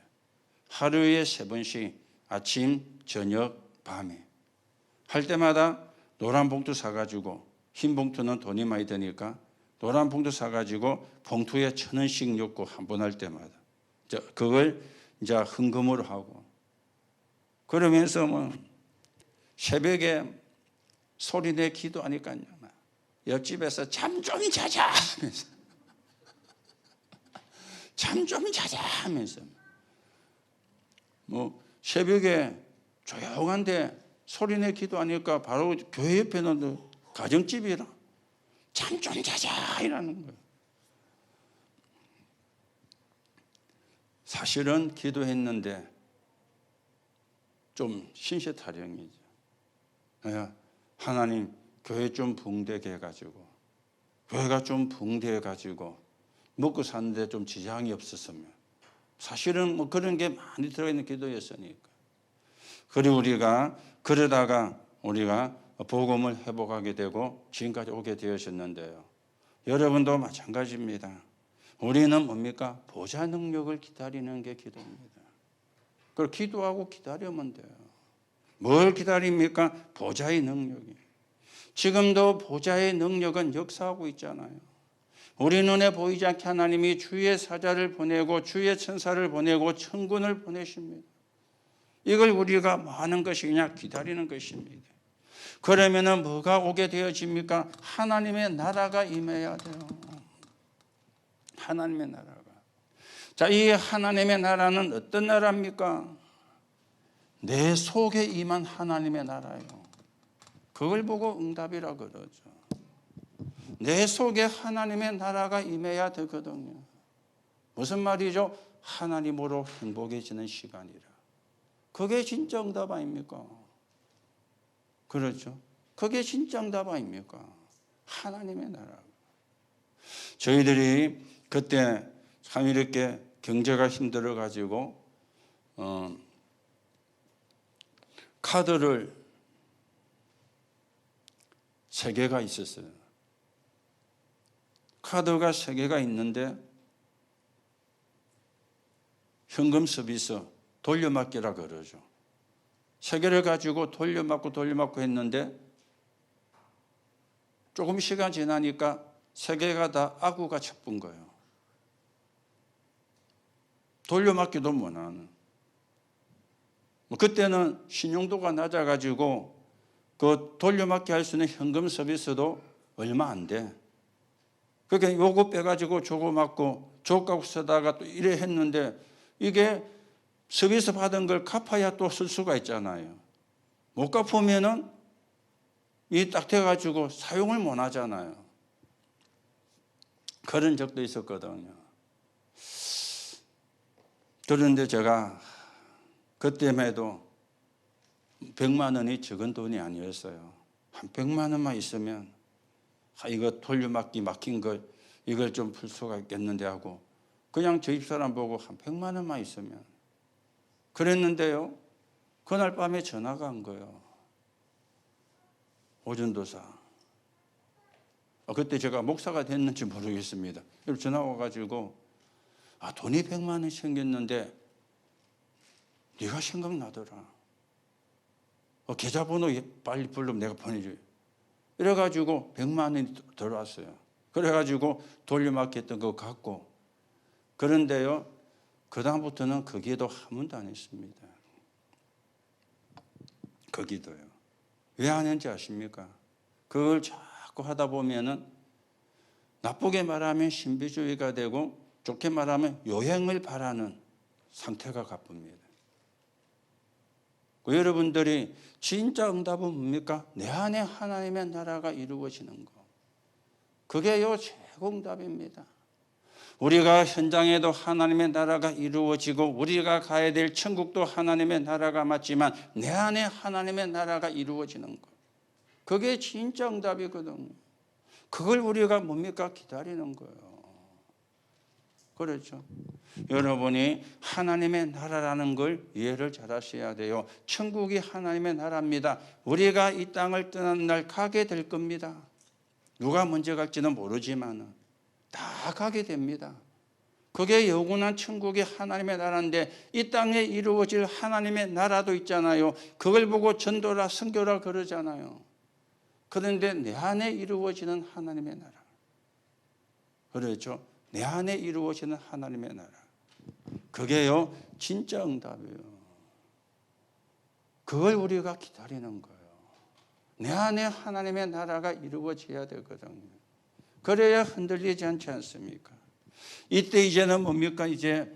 하루에 3번씩 아침, 저녁, 밤에 할 때마다 노란 봉투 사가지고, 흰 봉투는 돈이 많이 드니까 노란 봉투 사가지고 봉투에 1,000원씩 넣고 한 번 할 때마다 그걸 이제 헌금으로 하고, 그러면서 새벽에 소리내 기도하니까요, 옆집에서 잠 좀 자자 하면서 잠 좀 자자 하면서 새벽에 조용한데 소리내 기도하니까 바로 교회 옆에는 가정집이라 잠 좀 자자 이라는 거예요. 사실은 기도했는데 좀 신세타령이죠. 하나님, 교회 좀 붕대게 해가지고, 교회가 좀 붕대해가지고 먹고 사는데 좀 지장이 없었으면. 사실은 그런 게 많이 들어있는 기도였으니까. 그리고 그러다가 우리가 복음을 회복하게 되고 지금까지 오게 되었는데요. 여러분도 마찬가지입니다. 우리는 뭡니까? 보좌 능력을 기다리는 게 기도입니다. 그걸 기도하고 기다리면 돼요. 뭘 기다립니까? 보좌의 능력이. 지금도 보좌의 능력은 역사하고 있잖아요. 우리 눈에 보이지 않게 하나님이 주의 사자를 보내고 주의 천사를 보내고 천군을 보내십니다. 이걸 우리가 뭐 하는 것이냐? 기다리는 것입니다. 그러면은 뭐가 오게 되어집니까? 하나님의 나라가 임해야 돼요. 하나님의 나라가. 자, 이 하나님의 나라는 어떤 나라입니까? 내 속에 임한 하나님의 나라예요. 그걸 보고 응답이라 그러죠. 내 속에 하나님의 나라가 임해야 되거든요. 무슨 말이죠? 하나님으로 행복해지는 시간이라. 그게 진짜 응답 아닙니까? 그렇죠. 그게 진짜 응답 아닙니까? 하나님의 나라. 저희들이 그때 참 이렇게 경제가 힘들어 가지고 카드를 3개가 있었어요. 카드가 3개가 있는데 현금 서비스 돌려막기라 그러죠. 세 개를 가지고 돌려막고 했는데 조금 시간 지나니까 세 개가 다 아구가 쳐뿐 거예요. 돌려막기도 못하는. 그때는 신용도가 낮아가지고 그 돌려막기 할 수 있는 현금 서비스도 얼마 안 돼. 그러니까 요거 빼가지고 저거 맞고 저거 쓰다가 또 이래 했는데 이게 서비스 받은 걸 갚아야 또 쓸 수가 있잖아요. 못 갚으면은 이 딱 돼가지고 사용을 못 하잖아요. 그런 적도 있었거든요. 그런데 제가 그때만 해도 100만 원이 적은 돈이 아니었어요. 한 100만 원만 있으면 이거 돌려막기 막힌 걸 이걸 좀 풀 수가 있겠는데 하고 그냥 저 집사람 보고 한 100만 원만 있으면 그랬는데요. 그날 밤에 전화가 온 거예요. 오전도사. 그때 제가 목사가 됐는지 모르겠습니다. 전화 와가지고 돈이 100만 원 생겼는데 네가 생각나더라. 계좌번호 빨리 불러면 내가 보내줘요. 이래가지고 100만 원이 들어왔어요. 그래가지고 돌려막기 했던 거 갖고 그런데요. 그 다음부터는 그 기도 한 번도 안 했습니다. 그 기도요. 왜 안 했는지 아십니까? 그걸 자꾸 하다 보면은 나쁘게 말하면 신비주의가 되고 좋게 말하면 요행을 바라는 상태가 가쁩니다. 여러분들이 진짜 응답은 뭡니까? 내 안에 하나님의 나라가 이루어지는 거. 그게 최고 응답입니다. 우리가 현장에도 하나님의 나라가 이루어지고 우리가 가야 될 천국도 하나님의 나라가 맞지만 내 안에 하나님의 나라가 이루어지는 것. 그게 진짜 응답이거든요. 그걸 우리가 뭡니까? 기다리는 거예요. 그렇죠. 여러분이 하나님의 나라라는 걸 이해를 잘 하셔야 돼요. 천국이 하나님의 나라입니다. 우리가 이 땅을 떠나는 날 가게 될 겁니다. 누가 먼저 갈지는 모르지만 다 가게 됩니다. 그게 영원한 천국이 하나님의 나라인데 이 땅에 이루어질 하나님의 나라도 있잖아요. 그걸 보고 전도라 선교라 그러잖아요. 그런데 내 안에 이루어지는 하나님의 나라. 그렇죠. 내 안에 이루어지는 하나님의 나라. 그게요 진짜 응답이에요. 그걸 우리가 기다리는 거예요. 내 안에 하나님의 나라가 이루어져야 되거든요. 그래야 흔들리지 않지 않습니까? 이때 이제는 뭡니까? 이제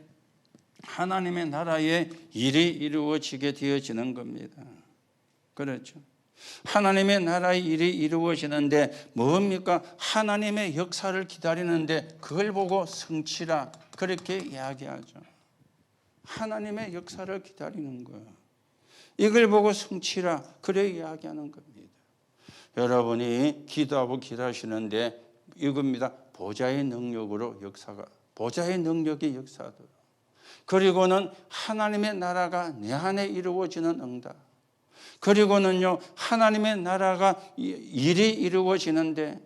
하나님의 나라의 일이 이루어지게 되어지는 겁니다. 그렇죠. 하나님의 나라의 일이 이루어지는데 뭡니까? 하나님의 역사를 기다리는데 그걸 보고 성취라 그렇게 이야기하죠. 하나님의 역사를 기다리는 거예요. 이걸 보고 성취라 그래 이야기하는 겁니다. 여러분이 기도하고 기도하시는데 이겁니다. 보좌의 능력으로 역사가 보좌의 능력이 역사하도록 그리고는 하나님의 나라가 내 안에 이루어지는 응답 그리고는요 하나님의 나라가 일이 이루어지는데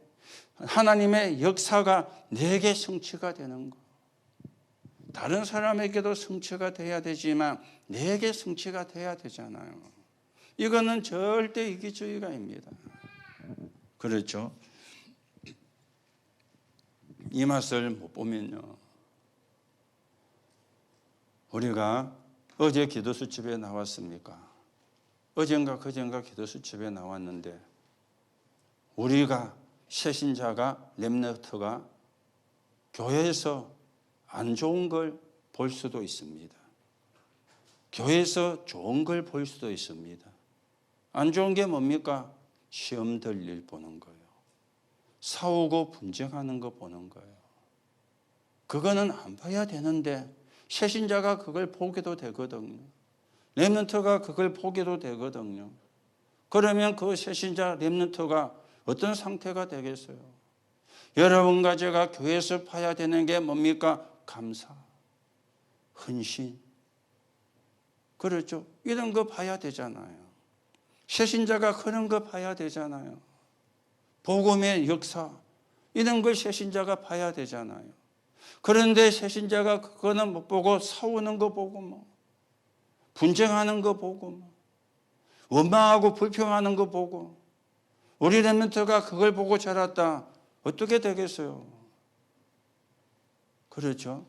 하나님의 역사가 내게 성취가 되는 거. 다른 사람에게도 성취가 돼야 되지만 내게 성취가 돼야 되잖아요. 이거는 절대 이기주의가입니다. 그렇죠. 이 맛을 못 보면요. 우리가 어제 기도수첩에 나왔습니까? 어젠가 그젠가 기도수첩에 나왔는데 우리가 새신자가 렘넌트가 교회에서 안 좋은 걸 볼 수도 있습니다. 교회에서 좋은 걸 볼 수도 있습니다. 안 좋은 게 뭡니까? 시험 들릴 보는 거예요. 싸우고 분쟁하는 거 보는 거예요. 그거는 안 봐야 되는데 새신자가 그걸 보게도 되거든요. 렘넌트가 그걸 보게도 되거든요. 그러면 그 새신자 렘넌트가 어떤 상태가 되겠어요? 여러분과 제가 교회에서 봐야 되는 게 뭡니까? 감사, 헌신. 그렇죠. 이런 거 봐야 되잖아요. 새신자가 그런 거 봐야 되잖아요. 복음의 역사 이런 걸 새신자가 봐야 되잖아요. 그런데 새신자가 그거는 못 보고 싸우는 거 보고 분쟁하는 거 보고 원망하고 불평하는 거 보고 우리 렘넌트가 그걸 보고 자랐다. 어떻게 되겠어요? 그렇죠?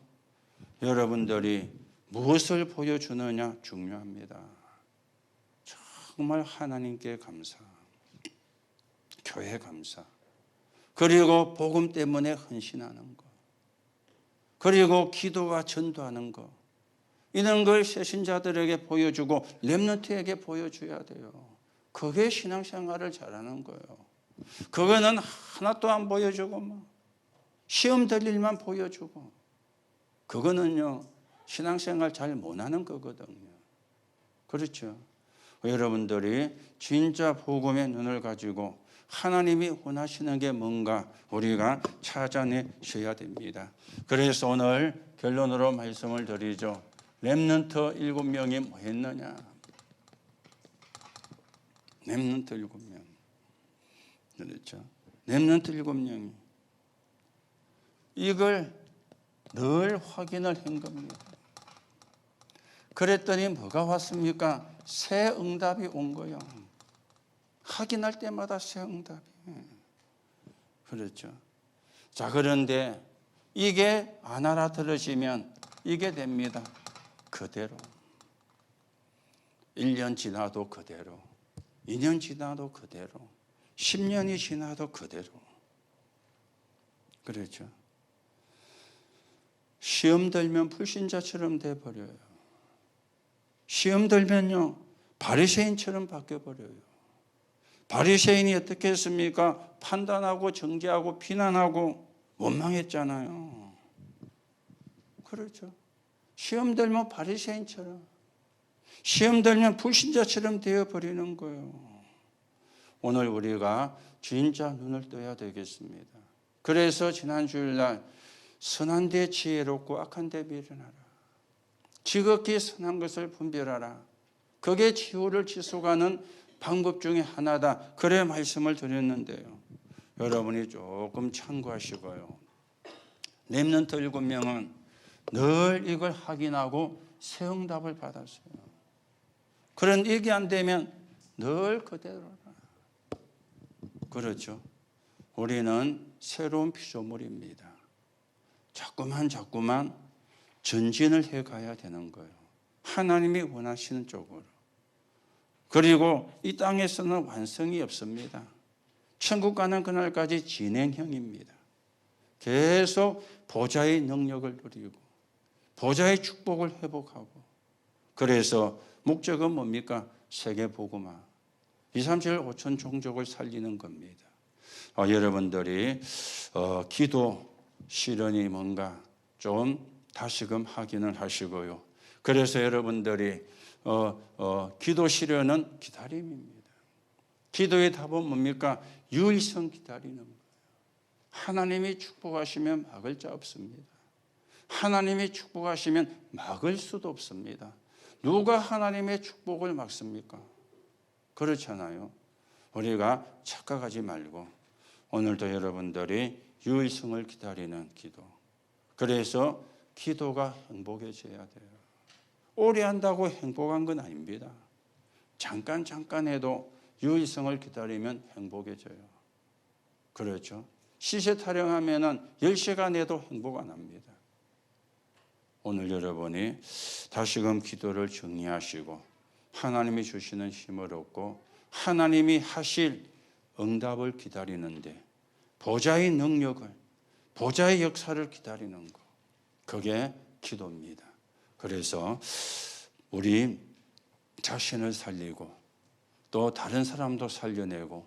여러분들이 무엇을 보여주느냐 중요합니다. 정말 하나님께 감사, 교회 감사, 그리고 복음 때문에 헌신하는 것, 그리고 기도와 전도하는 것, 이런 걸 새신자들에게 보여주고 렘넌트에게 보여줘야 돼요. 그게 신앙생활을 잘하는 거예요. 그거는 하나도 안 보여주고 뭐 시험 될 일만 보여주고 그거는요 신앙생활 잘 못하는 거거든요. 그렇죠? 여러분들이 진짜 복음의 눈을 가지고 하나님이 원하시는 게 뭔가 우리가 찾아내셔야 됩니다. 그래서 오늘 결론으로 말씀을 드리죠. 렘넌트 7명이 뭐 했느냐? 렘넌트 7명. 그렇죠? 렘넌트 7명이 이걸 늘 확인을 한 겁니다. 그랬더니 뭐가 왔습니까? 새 응답이 온 거예요. 확인할 때마다 새 응답이. 그렇죠. 자, 그런데 이게 안 알아들으시면 이게 됩니다. 그대로. 1년 지나도 그대로. 2년 지나도 그대로. 10년이 지나도 그대로. 그렇죠. 시험 들면 불신자처럼 돼버려요. 시험 들면요 바리새인처럼 바뀌어버려요. 바리새인이 어떻게 했습니까? 판단하고 정죄하고 비난하고 원망했잖아요. 그렇죠. 시험 들면 바리새인처럼, 시험 들면 불신자처럼 되어버리는 거예요. 오늘 우리가 진짜 눈을 떠야 되겠습니다. 그래서 지난 주일날 선한 데 지혜롭고 악한 데 미련하라. 지극히 선한 것을 분별하라. 그게 지혜를 지속하는 방법 중에 하나다. 그래 말씀을 드렸는데요. 여러분이 조금 참고하시고요. 렘넌트 7명은 늘 이걸 확인하고 새 응답을 받았어요. 그런 얘기 안 되면 늘 그대로라. 그렇죠. 우리는 새로운 피조물입니다. 자꾸만 전진을 해가야 되는 거예요. 하나님이 원하시는 쪽으로. 그리고 이 땅에서는 완성이 없습니다. 천국 가는 그날까지 진행형입니다. 계속 보좌의 능력을 누리고 보좌의 축복을 회복하고, 그래서 목적은 뭡니까? 세계복음화, 2, 3, 7, 5천 종족을 살리는 겁니다. 여러분들이 기도 실현이 뭔가 좀 다시금 확인을 하시고요. 그래서 여러분들이 기도 실현은 기다림입니다. 기도의 답은 뭡니까? 유일성 기다리는 거예요. 하나님이 축복하시면 막을 자 없습니다. 하나님이 축복하시면 막을 수도 없습니다. 누가 하나님의 축복을 막습니까? 그렇잖아요. 우리가 착각하지 말고 오늘도 여러분들이 유일성을 기다리는 기도. 그래서 기도가 행복해져야 돼요. 오래 한다고 행복한 건 아닙니다. 잠깐 해도 유일성을 기다리면 행복해져요. 그렇죠. 시세 타령하면 10시간 해도 행복 안 합니다. 오늘 여러분이 다시금 기도를 정리하시고 하나님이 주시는 힘을 얻고 하나님이 하실 응답을 기다리는데 보좌의 능력을, 보좌의 역사를 기다리는 것, 그게 기도입니다. 그래서 우리 자신을 살리고 또 다른 사람도 살려내고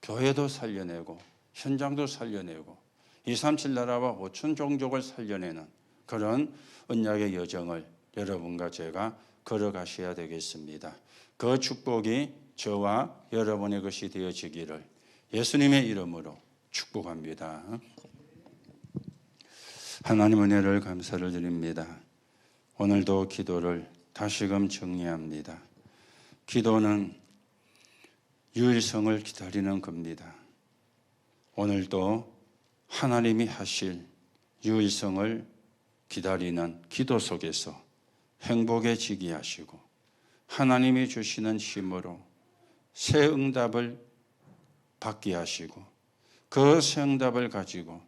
교회도 살려내고 현장도 살려내고 237 나라와 5천 종족을 살려내는 그런 언약의 여정을 여러분과 제가 걸어가셔야 되겠습니다. 그 축복이 저와 여러분의 것이 되어지기를 예수님의 이름으로 축복합니다. 하나님 은혜를 감사를 드립니다. 오늘도 기도를 다시금 정리합니다. 기도는 유일성을 기다리는 겁니다. 오늘도 하나님이 하실 유일성을 기다리는 기도 속에서 행복해지게 하시고 하나님이 주시는 힘으로 새 응답을 받게 하시고 그 새 응답을 가지고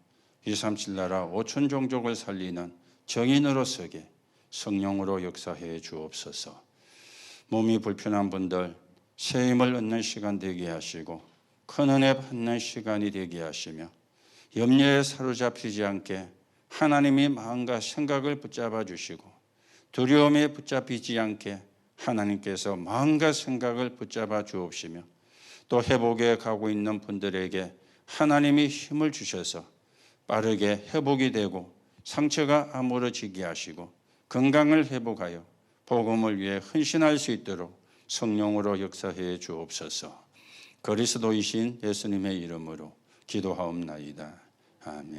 237 나라 5천 종족을 살리는 정인으로 서게 성령으로 역사해 주옵소서. 몸이 불편한 분들 새 힘을 얻는 시간 되게 하시고 큰 은혜 받는 시간이 되게 하시며 염려에 사로잡히지 않게 하나님이 마음과 생각을 붙잡아 주시고 두려움에 붙잡히지 않게 하나님께서 마음과 생각을 붙잡아 주옵시며 또 회복에 가고 있는 분들에게 하나님이 힘을 주셔서 빠르게 회복이 되고 상처가 아물어지게 하시고 건강을 회복하여 복음을 위해 헌신할 수 있도록 성령으로 역사해 주옵소서. 그리스도이신 예수님의 이름으로 기도하옵나이다. 아멘.